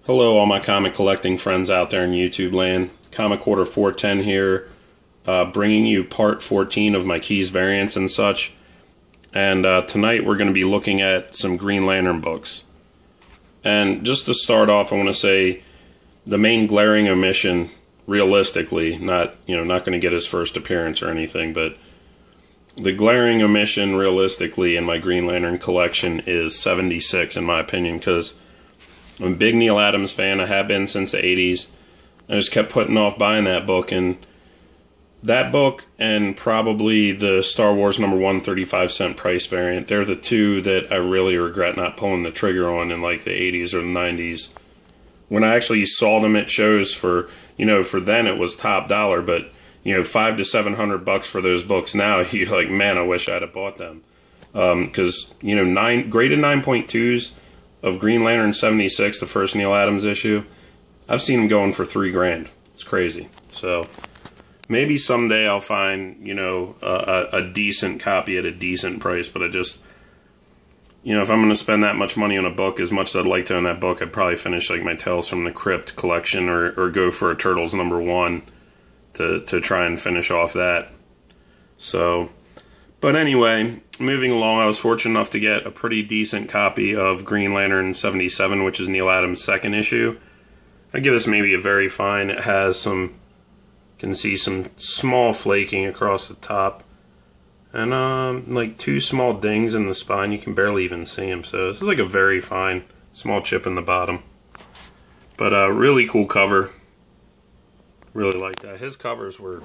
Hello, all my comic collecting friends out there in YouTube land. Comic Order 410 here, bringing you part 14 of my Keys variants and such. And tonight we're going to be looking at some Green Lantern books. And just to start off, I want to say the main glaring omission, realistically, not going to get his first appearance or anything, but the glaring omission, realistically, in my Green Lantern collection is 76, in my opinion, because I'm a big Neal Adams fan. I have been since the 80s. I just kept putting off buying that book, and that book and probably the Star Wars #1 35-cent price variant, they're the two that I really regret not pulling the trigger on in like the 80s or the 90s. When I actually saw them at shows for then it was top dollar, but $500 to $700 for those books now, you're like, man, I wish I'd have bought them. Because graded 9.2s of Green Lantern 76, the first Neal Adams issue, I've seen them going for $3,000. It's crazy. So maybe someday I'll find a decent copy at a decent price, but I just if I'm going to spend that much money on a book, as much as I'd like to own that book, I'd probably finish like my Tales from the Crypt collection or go for a Turtles #1 to try and finish off that. So, but anyway, moving along, I was fortunate enough to get a pretty decent copy of Green Lantern 77, which is Neal Adams' second issue. I give this maybe a very fine. It has some, can see some small flaking across the top, and like two small dings in the spine. You can barely even see them. So this is like a very fine small chip in the bottom, but really cool cover. Really like that. His covers were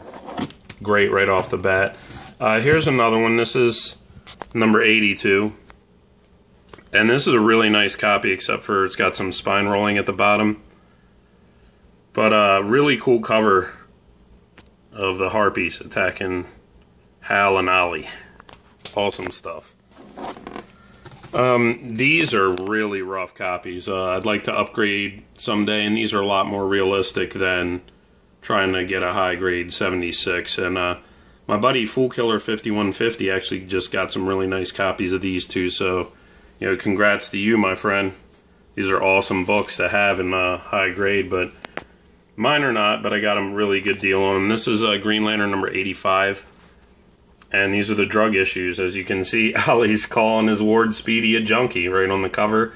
great right off the bat. Here's another one. This is number 82. And this is a really nice copy, except for it's got some spine rolling at the bottom. But really cool cover of the Harpies attacking Hal and Ollie. Awesome stuff. These are really rough copies. I'd like to upgrade someday, and these are a lot more realistic than trying to get a high grade 76. And my buddy Fool Killer 5150 actually just got some really nice copies of these two, so congrats to you, my friend. These are awesome books to have in high grade, but mine are not, but I got them really good deal on them. This is Green Lantern number 85, and these are the drug issues. As you can see, Ollie's calling his ward Speedy a junkie right on the cover,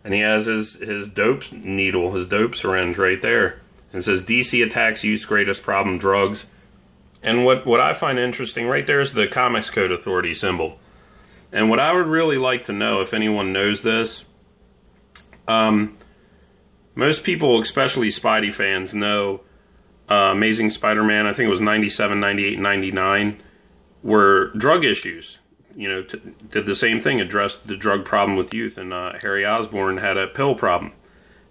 and he has his dope needle, his dope syringe right there. And it says, DC attacks youth's greatest problem, drugs. And what I find interesting, right there is the Comics Code Authority symbol. And what I would really like to know, if anyone knows this, most people, especially Spidey fans, know Amazing Spider-Man, I think it was 97, 98, 99, were drug issues. Did the same thing, addressed the drug problem with youth, and Harry Osborn had a pill problem.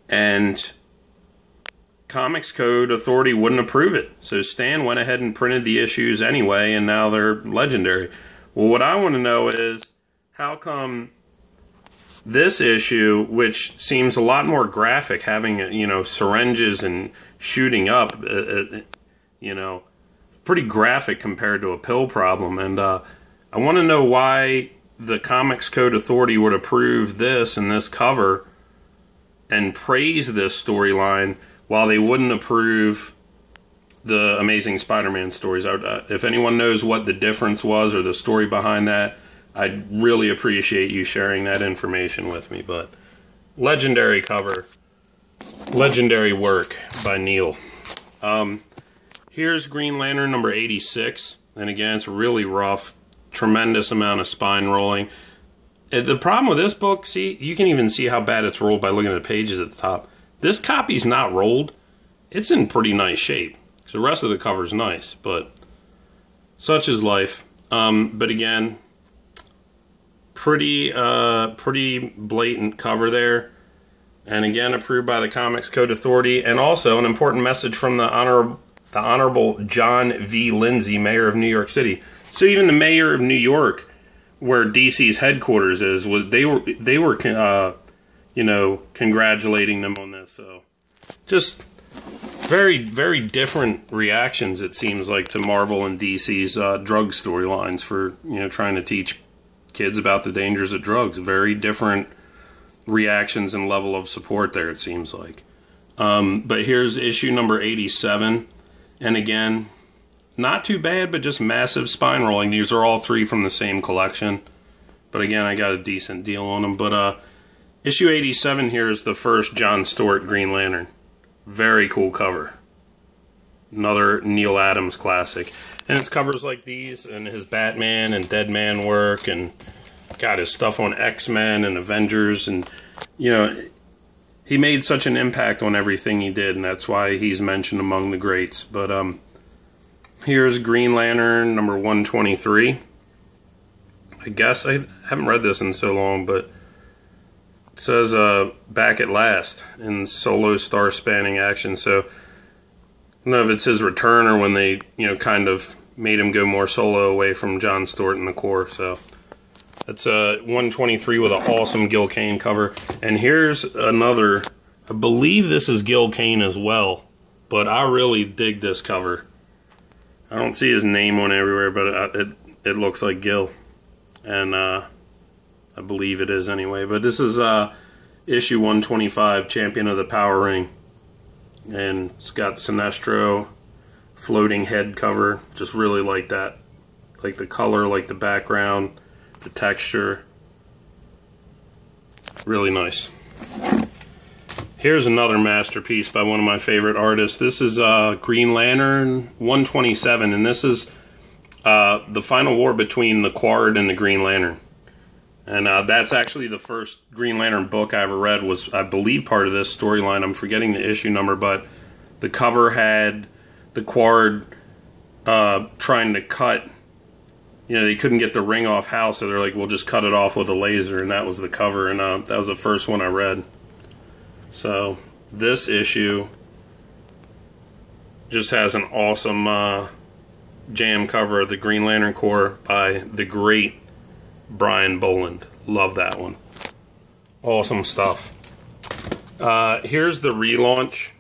And Comics Code Authority wouldn't approve it. So Stan went ahead and printed the issues anyway, and now they're legendary. Well, what I want to know is, how come this issue, which seems a lot more graphic, having, syringes and shooting up, pretty graphic compared to a pill problem, and I want to know why the Comics Code Authority would approve this and this cover and praise this storyline, while they wouldn't approve the Amazing Spider-Man stories. If anyone knows what the difference was or the story behind that, I'd really appreciate you sharing that information with me. But legendary cover, legendary work by Neal. Here's Green Lantern number 86, and again, it's really rough, tremendous amount of spine rolling. The problem with this book, see, you can even see how bad it's rolled by looking at the pages at the top. This copy's not rolled. It's in pretty nice shape. So the rest of the cover's nice, but such is life. But again, pretty blatant cover there. And again, approved by the Comics Code Authority. And also an important message from the Honorable John V. Lindsay, Mayor of New York City. So even the Mayor of New York, where DC's headquarters is, they were congratulating them on this. So just very, very different reactions, it seems like, to Marvel and DC's drug storylines for, trying to teach kids about the dangers of drugs. Very different reactions and level of support there, it seems like. But here's issue number 87. And again, not too bad, but just massive spine rolling. These are all 3 from the same collection. But again, I got a decent deal on them. But issue 87 here is the first John Stewart Green Lantern. Very cool cover. Another Neal Adams classic. And it's covers like these, and his Batman and Deadman work, and got his stuff on X-Men and Avengers, and, you know, he made such an impact on everything he did, and that's why he's mentioned among the greats. But here's Green Lantern number 123. I guess I haven't read this in so long, but it says back at last in solo star-spanning action. So I don't know if it's his return or when they, you know, kind of made him go more solo away from John Stewart in the Corps. So that's 123 with an awesome Gil Kane cover. And here's another, I believe this is Gil Kane as well, but I really dig this cover. I don't see his name on everywhere, but it looks like Gil. And I believe it is anyway. But this is issue 125, Champion of the Power Ring. And it's got Sinestro floating head cover. Just really like that. Like the color, like the background, the texture. Really nice. Here's another masterpiece by one of my favorite artists. This is Green Lantern 127, and this is the final war between the Quard and the Green Lantern. And that's actually the first Green Lantern book I ever read, was, I believe, part of this storyline. I'm forgetting the issue number, but the cover had the Quard trying to cut, you know, they couldn't get the ring off Hal, so they're like, we'll just cut it off with a laser, and that was the cover, and that was the first one I read. So this issue just has an awesome jam cover of the Green Lantern Corps by the great Brian Boland. Love that one. Awesome stuff. Here's the relaunch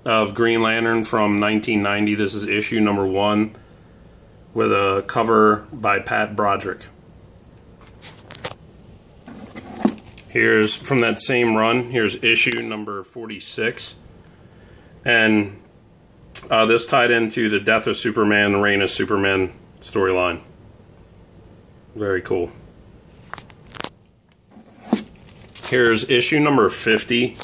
of Green Lantern from 1990. This is issue number 1 with a cover by Pat Broderick. Here's from that same run. Here's issue number 46. And this tied into the Death of Superman, the Reign of Superman storyline. Very cool. Here's issue number 50.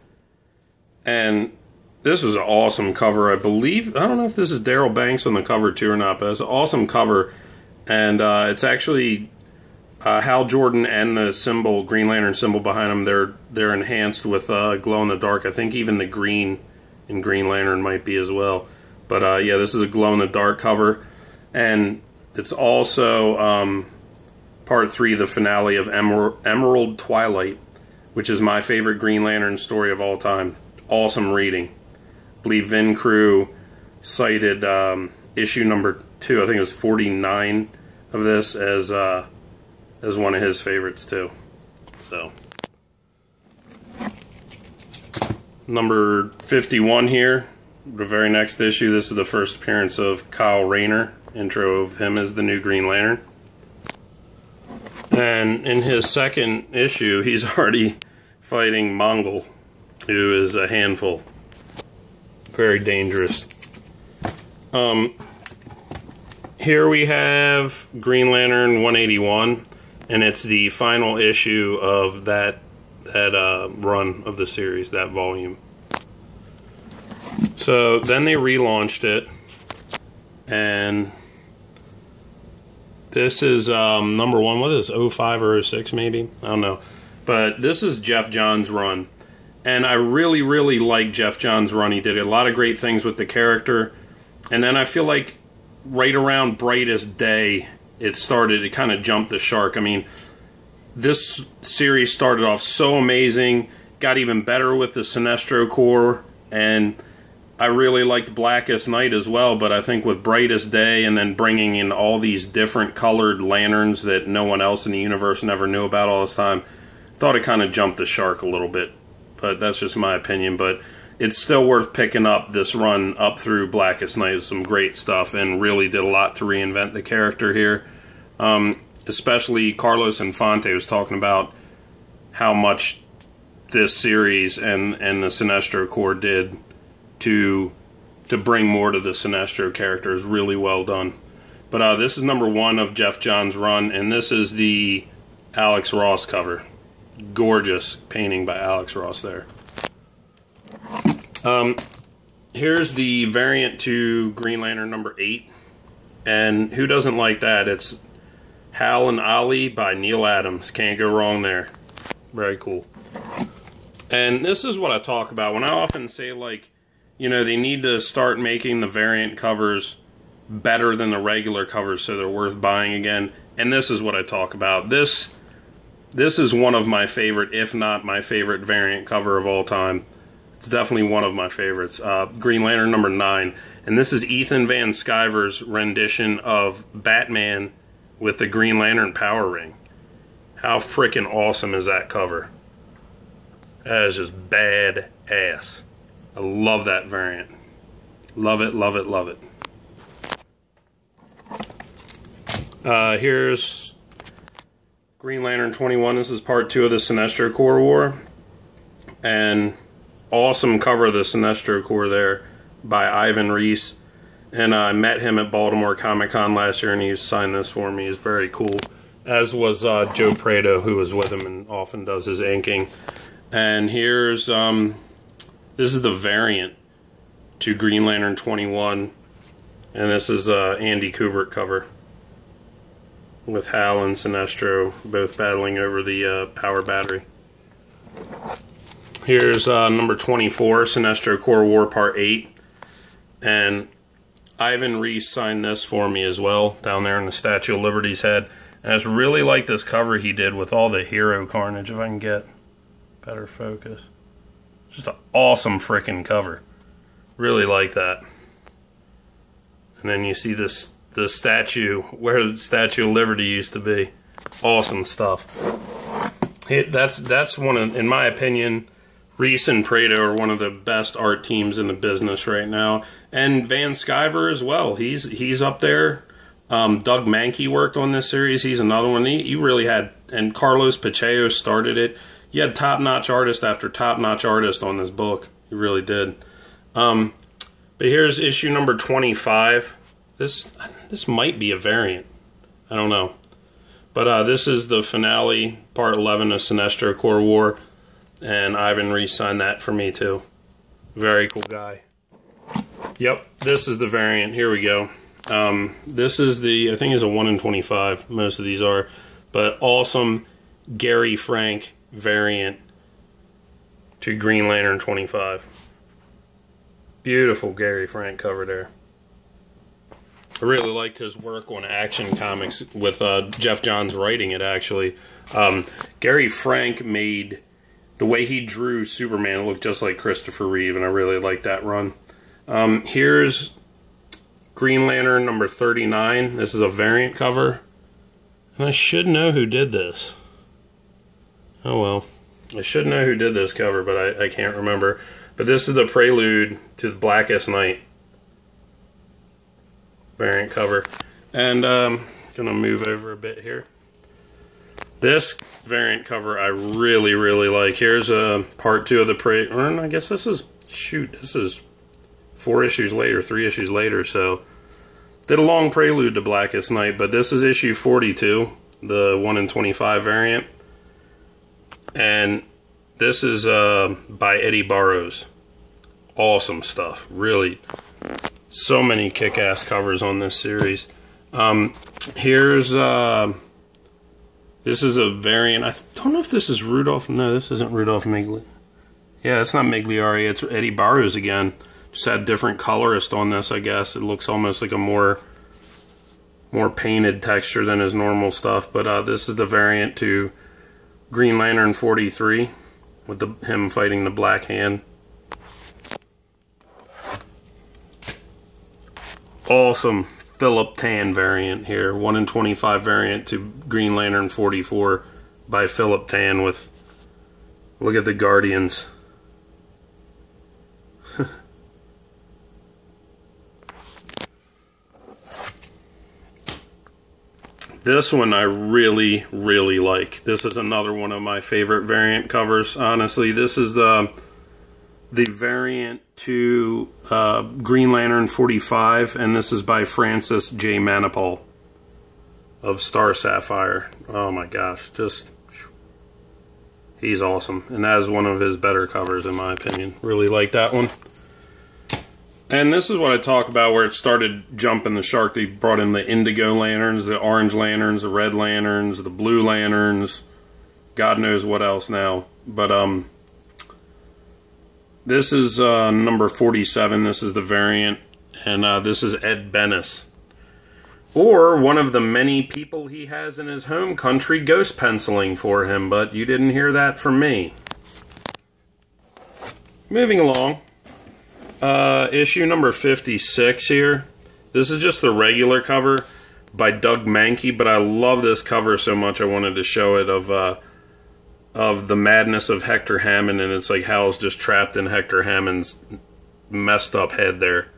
And this is an awesome cover. I believe, I don't know if this is Daryl Banks on the cover too or not, but it's an awesome cover. And it's actually Hal Jordan and the symbol, Green Lantern symbol behind them, they're enhanced with glow in the dark. I think even the green in Green Lantern might be as well. But yeah, this is a glow in the dark cover. And it's also part 3, the finale of Emerald Twilight, which is my favorite Green Lantern story of all time. Awesome reading. I believe Vin Crew cited issue number 2, I think it was 49 of this, as one of his favorites too. So number 51 here, the very next issue. This is the first appearance of Kyle Rayner. Intro of him as the new Green Lantern. And in his second issue, he's already fighting Mongol, who is a handful. Very dangerous. Here we have Green Lantern 181, and it's the final issue of that run of the series, that volume. So then they relaunched it, and this is number 1. What is this, 05 or 06 maybe? I don't know. But this is Jeff Johns' run. And I really, really like Jeff Johns' run. He did a lot of great things with the character. And then I feel like right around Brightest Day, it kind of jumped the shark. I mean, this series started off so amazing, got even better with the Sinestro Corps, and I really liked Blackest Night as well, but I think with Brightest Day and then bringing in all these different colored lanterns that no one else in the universe never knew about all this time, I thought it kind of jumped the shark a little bit. But that's just my opinion. But it's still worth picking up this run up through Blackest Night. Some great stuff, and really did a lot to reinvent the character here. Especially Carlos Infante was talking about how much this series and the Sinestro Corps did to bring more to the Sinestro character is really well done. But this is number 1 of Geoff Johns' run, and this is the Alex Ross cover. Gorgeous painting by Alex Ross there. Here's the variant to Green Lantern number 8, and who doesn't like that? It's Hal and Ollie by Neil Adams. Can't go wrong there. Very cool. And this is what I talk about when I often say, like, you know, they need to start making the variant covers better than the regular covers so they're worth buying again. And this is what I talk about. This is one of my favorite, if not my favorite, variant cover of all time. It's definitely one of my favorites. Green Lantern number 9. And this is Ethan Van Sciver's rendition of Batman with the Green Lantern power ring. How freaking awesome is that cover? That is just badass. I love that variant. Love it, love it, love it. Here's Green Lantern 21. This is part 2 of the Sinestro Corps War. And awesome cover of the Sinestro Corps there by Ivan Reis. And I met him at Baltimore Comic-Con last year, and he signed this for me. He's very cool. As was Joe Prado, who was with him and often does his inking. And here's, this is the variant to Green Lantern 21. And this is Andy Kubert cover, with Hal and Sinestro both battling over the power battery. Here's number 24, Sinestro Corps War Part 8. And Ivan Reis signed this for me as well, down there in the Statue of Liberty's head. And I just really like this cover he did with all the hero carnage, if I can get better focus. Just an awesome freaking cover. Really like that. And then you see this, the statue, where the Statue of Liberty used to be. Awesome stuff. That's one of, in my opinion, Reis and Prado are one of the best art teams in the business right now. And Van Sciver as well. He's up there. Doug Mahnke worked on this series. He's another one. He really had, and Carlos Pacheco started it. You had top-notch artist after top-notch artist on this book. You really did. But here's issue number 25. This might be a variant. I don't know. But this is the finale, part 11 of Sinestro Corps War. And Ivan Reis signed that for me too. Very cool guy. Yep, this is the variant. Here we go. This is the, I think it's a 1 in 25. Most of these are. But awesome Gary Frank variant to Green Lantern 25. Beautiful Gary Frank cover there. I really liked his work on Action Comics with Geoff Johns writing it, actually. Gary Frank made the way he drew Superman look just like Christopher Reeve, and I really like that run. Here's Green Lantern number 39. This is a variant cover. And I should know who did this. Oh well. I should know who did this cover, but I can't remember. But this is the prelude to the Blackest Night variant cover. And I'm going to move over a bit here. This variant cover I really, really like. Here's part 2 of the prelude. I guess this is, shoot, this is 4 issues later, 3 issues later, so did a long prelude to Blackest Night, but this is issue 42, the 1 in 25 variant. And this is by Eddie Burrows. Awesome stuff. Really, so many kick-ass covers on this series. Here's, this is a variant. I don't know if this is Rudolph. No, this isn't Rudolph Migliari. Yeah, it's not Migliari. It's Eddie Burrows again. Just had a different colorist on this, I guess. It looks almost like a more painted texture than his normal stuff. But this is the variant to Green Lantern 43 with him fighting the Black Hand. Awesome Philip Tan variant here. 1 in 25 variant to Green Lantern 44 by Philip Tan with, look at the Guardians. This one I really, really like. This is another one of my favorite variant covers, honestly. This is the variant to Green Lantern 45, and this is by Francis J. Manapul of Star Sapphire. Oh my gosh, just, he's awesome. And that is one of his better covers in my opinion. Really like that one. And this is what I talk about where it started jumping the shark. They brought in the indigo lanterns, the orange lanterns, the red lanterns, the blue lanterns, God knows what else now. But this is number 47. This is the variant, and this is Ed Benes, or one of the many people he has in his home country ghost penciling for him, but you didn't hear that from me. Moving along. Issue number 56 here. This is just the regular cover by Doug Mahnke, but I love this cover so much I wanted to show it of the madness of Hector Hammond, and it's like Hal's just trapped in Hector Hammond's messed up head there.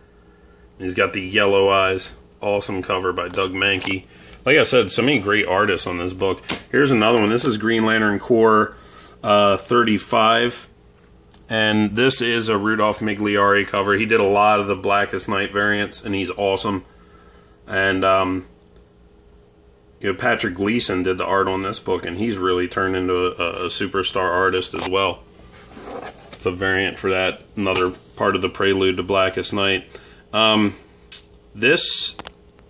He's got the yellow eyes. Awesome cover by Doug Mahnke. Like I said, so many great artists on this book. Here's another one. This is Green Lantern Corps 35. And this is a Rudolph Migliari cover. He did a lot of the Blackest Night variants, and he's awesome. And, you know, Patrick Gleason did the art on this book, and he's really turned into a superstar artist as well. It's a variant for that, another part of the prelude to Blackest Night. This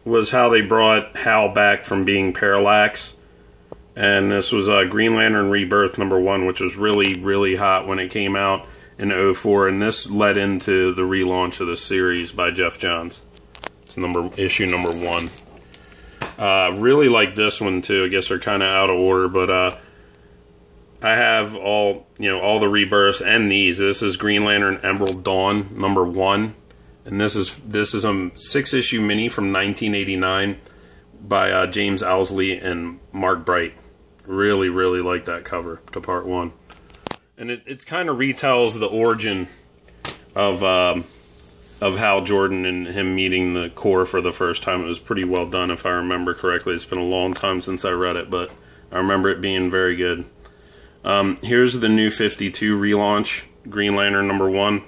was how they brought Hal back from being Parallax. And this was Green Lantern Rebirth number 1, which was really, really hot when it came out in 04. And this led into the relaunch of the series by Jeff Johns. It's issue number 1. Really like this one too. I guess they're kind of out of order, but I have all the rebirths and these. This is Green Lantern Emerald Dawn number 1, and this is a 6-issue mini from 1989 by James Owsley and Mark Bright. Really, really like that cover to part 1. And it kind of retells the origin of Hal Jordan and him meeting the Corps for the first time. It was pretty well done, if I remember correctly. It's been a long time since I read it, but I remember it being very good. Here's the New 52 relaunch, Green Lantern number 1.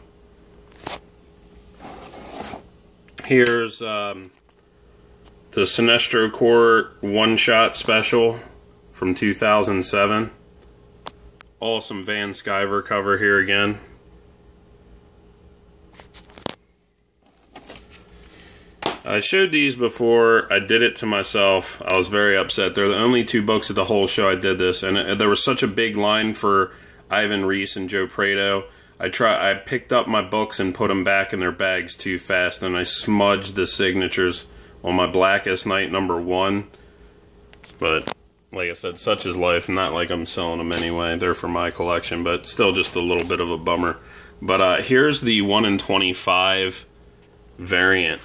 Here's the Sinestro Corps one-shot special from 2007. Awesome Van Sciver cover here again. I showed these before. I did it to myself. I was very upset. They're the only 2 books of the whole show I did this, and there was such a big line for Ivan Reis and Joe Prado. I picked up my books and put them back in their bags too fast, and I smudged the signatures on my Blackest Night number 1. But like I said, such is life. Not like I'm selling them anyway. They're for my collection, but still just a little bit of a bummer. But here's the 1 in 25 variant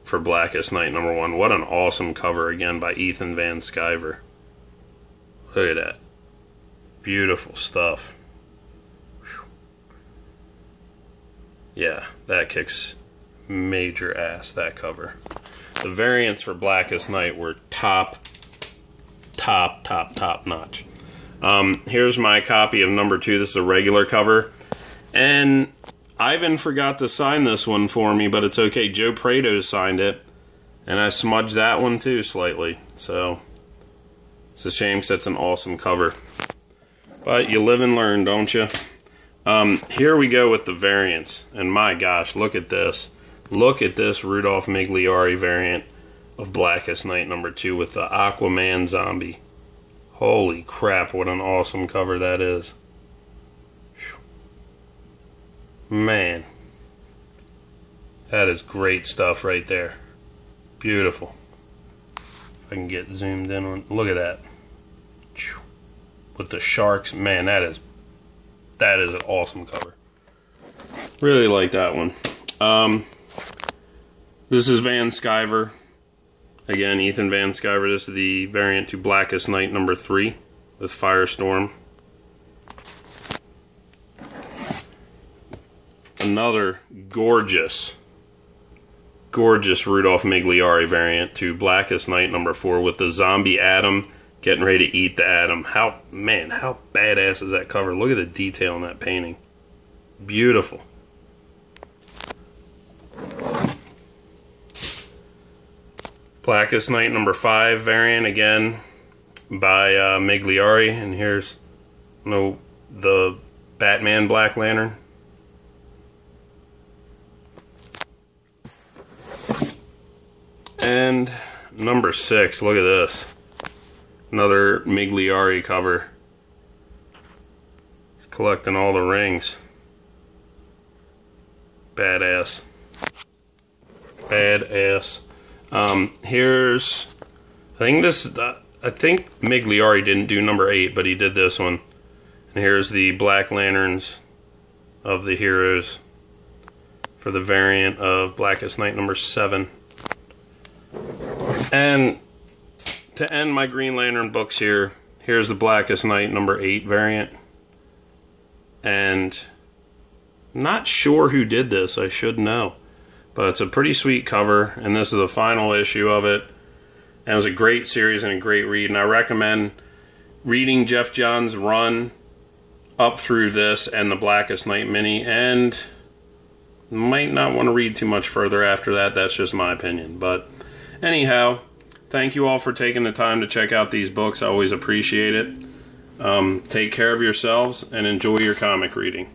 for Blackest Night number 1. What an awesome cover again by Ethan Van Sciver. Look at that. Beautiful stuff. Whew. Yeah, that kicks major ass, that cover. The variants for Blackest Night were top notch. Here's my copy of number 2. This is a regular cover. And Ivan forgot to sign this one for me, but it's okay. Joe Prado signed it, and I smudged that one too slightly. So it's a shame because it's an awesome cover. But you live and learn, don't you? Here we go with the variants, and my gosh, look at this. Look at this Rudolph Migliari variant of Blackest Night number 2 with the Aquaman zombie. Holy crap, what an awesome cover that is. Man, that is great stuff right there. Beautiful. If I can get zoomed in on, look at that. With the sharks, man, that is an awesome cover. Really like that one. This is Van Sciver. Again, Ethan Van Sciver. This is the variant to Blackest Night number 3 with Firestorm. Another gorgeous gorgeous Rudolph Migliari variant to Blackest Night #4 with the zombie Atom getting ready to eat the Atom. How badass is that cover? Look at the detail in that painting. Beautiful. Blackest Night #5 variant again by Migliari, and here's the Batman Black Lantern. And #6, look at this. Another Migliari cover. Collecting all the rings. Badass. Badass. Here's, I think Migliari didn't do #8, but he did this one. And here's the Black Lanterns of the heroes for the variant of Blackest Night #7. And to end my Green Lantern books here, here's the Blackest Night #8 variant. And not sure who did this, I should know. But it's a pretty sweet cover, and this is the final issue of it. And it was a great series and a great read, and I recommend reading Geoff Johns' run up through this and the Blackest Night mini, and might not want to read too much further after that. That's just my opinion. But anyhow, thank you all for taking the time to check out these books. I always appreciate it. Take care of yourselves and enjoy your comic reading.